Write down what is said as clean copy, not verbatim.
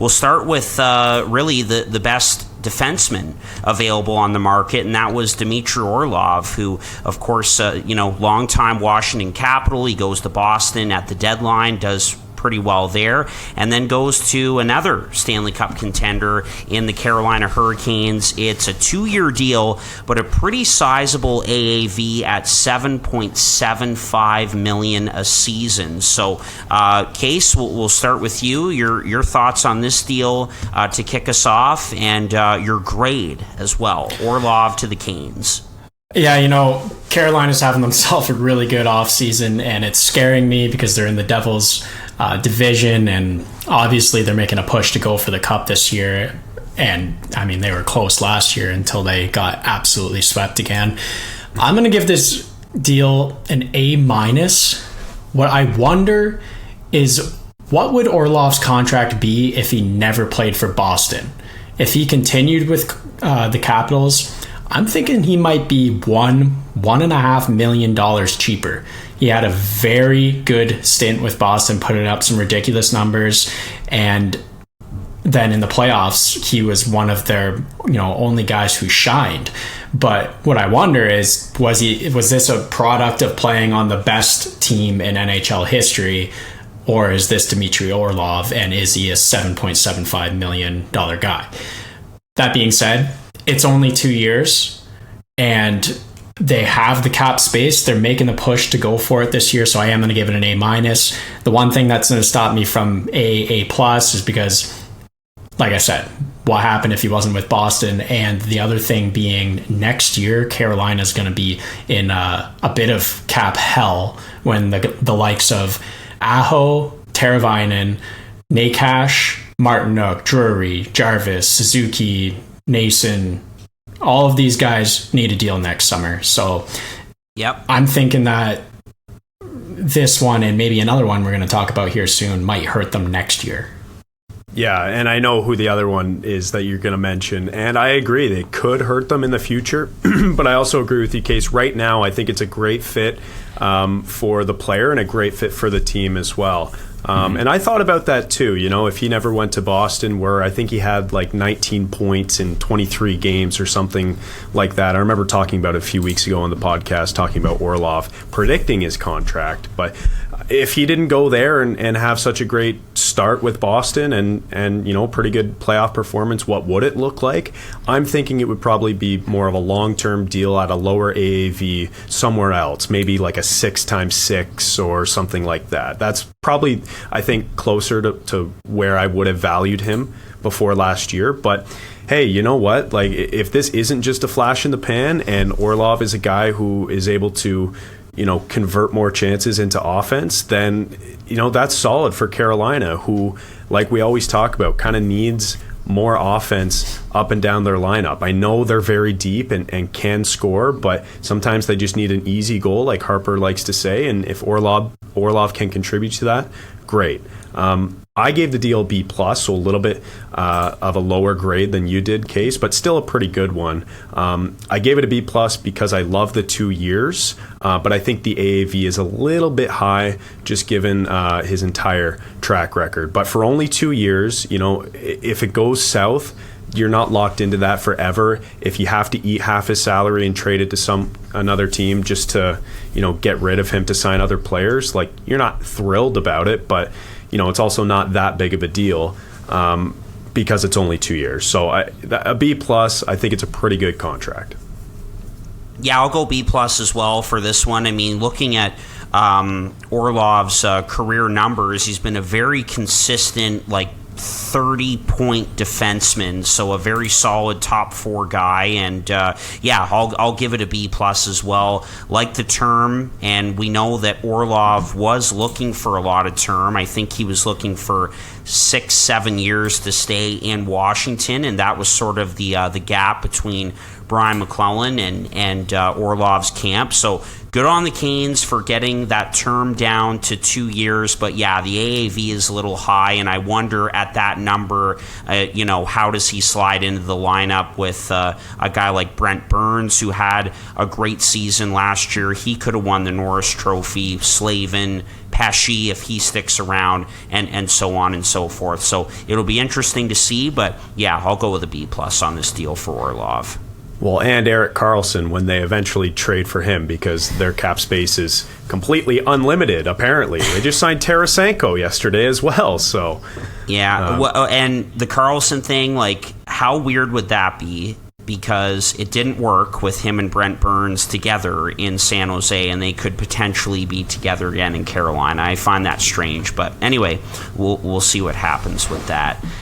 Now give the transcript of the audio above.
we'll start with really the best defenseman available on the market, and that was Dmitry Orlov, who, of course, longtime Washington Capital. He goes to Boston at the deadline, does pretty well there, and then goes to another Stanley Cup contender in the Carolina Hurricanes. It's a 2-year deal, but a pretty sizable AAV at $7.75 million a season. So, Case, we'll start with you. Your thoughts on this deal to kick us off, and your grade as well. Orlov to the Canes. Yeah, Carolina's having themselves a really good offseason, and it's scaring me because they're in the Devils' division, and obviously they're making a push to go for the Cup this year. And, I mean, they were close last year until they got absolutely swept again. I'm going to give this deal an A-. What I wonder is, what would Orlov's contract be if he never played for Boston? If he continued with the Capitals, I'm thinking he might be $1.5 million cheaper. He had a very good stint with Boston, putting up some ridiculous numbers, and then in the playoffs, he was one of their only guys who shined. But what I wonder is, was this a product of playing on the best team in NHL history, or is this Dmitry Orlov, and is he a $7.75 million guy? That being said, it's only 2 years, and they have the cap space. They're making the push to go for it this year, so I am going to give it an A-. The one thing that's going to stop me from A+ is because, like I said, what happened if he wasn't with Boston? And the other thing being, next year, Carolina's going to be in a bit of cap hell when the likes of Aho, Teravainen, Nakash, Martinook, Drury, Jarvis, Suzuki, Nason, all of these guys need a deal next summer. So yep, I'm thinking that this one and maybe another one we're going to talk about here soon might hurt them next year. Yeah, and I know who the other one is that you're going to mention, and I agree, they could hurt them in the future, but I also agree with you, Case. Right now, I think it's a great fit for the player and a great fit for the team as well. And I thought about that too, if he never went to Boston, where I think he had like 19 points in 23 games or something like that. I remember talking about it a few weeks ago on the podcast, talking about Orlov, predicting his contract. But if he didn't go there and have such a great start with Boston and pretty good playoff performance, what would it look like? I'm thinking it would probably be more of a long-term deal at a lower AAV somewhere else, maybe like a 6x6 or something like that. That's probably, I think, closer to where I would have valued him before last year. But hey, you know what? Like, if this isn't just a flash in the pan and Orlov is a guy who is able to convert more chances into offense, then, that's solid for Carolina, who, like we always talk about, kind of needs more offense up and down their lineup. I know they're very deep and can score, but sometimes they just need an easy goal, like Harper likes to say, and if Orlov can contribute to that, great. I gave the deal B+, so a little bit of a lower grade than you did, Case, but still a pretty good one. I gave it a B+ because I love the 2 years, but I think the AAV is a little bit high just given his entire track record. But for only 2 years, if it goes south, you're not locked into that forever. If you have to eat half his salary and trade it to another team just to, get rid of him to sign other players, like, you're not thrilled about it, but it's also not that big of a deal because it's only 2 years. So a B+, I think it's a pretty good contract. Yeah, I'll go B+ as well for this one. I mean, looking at Orlov's career numbers, he's been a very consistent, 30-point defenseman, so a very solid top 4 guy, and I'll give it a B+ as well. Like the term, and we know that Orlov was looking for a lot of term. I think he was looking for 6-7 years to stay in Washington, and that was sort of the gap between Brian McClellan and Orlov's camp. So good on the Canes for getting that term down to 2 years. But yeah, the AAV is a little high, and I wonder at that number, how does he slide into the lineup with a guy like Brent Burns, who had a great season last year. He could have won the Norris Trophy. Slavin, Pesci, if he sticks around, and so on and so forth. So it'll be interesting to see, but yeah, I'll go with a B+ on this deal for Orlov. Well, and Erik Karlsson when they eventually trade for him, because their cap space is completely unlimited, apparently. They just signed Tarasenko yesterday as well, so... Yeah, and the Karlsson thing, like, how weird would that be? Because it didn't work with him and Brent Burns together in San Jose, and they could potentially be together again in Carolina. I find that strange, but anyway, we'll see what happens with that.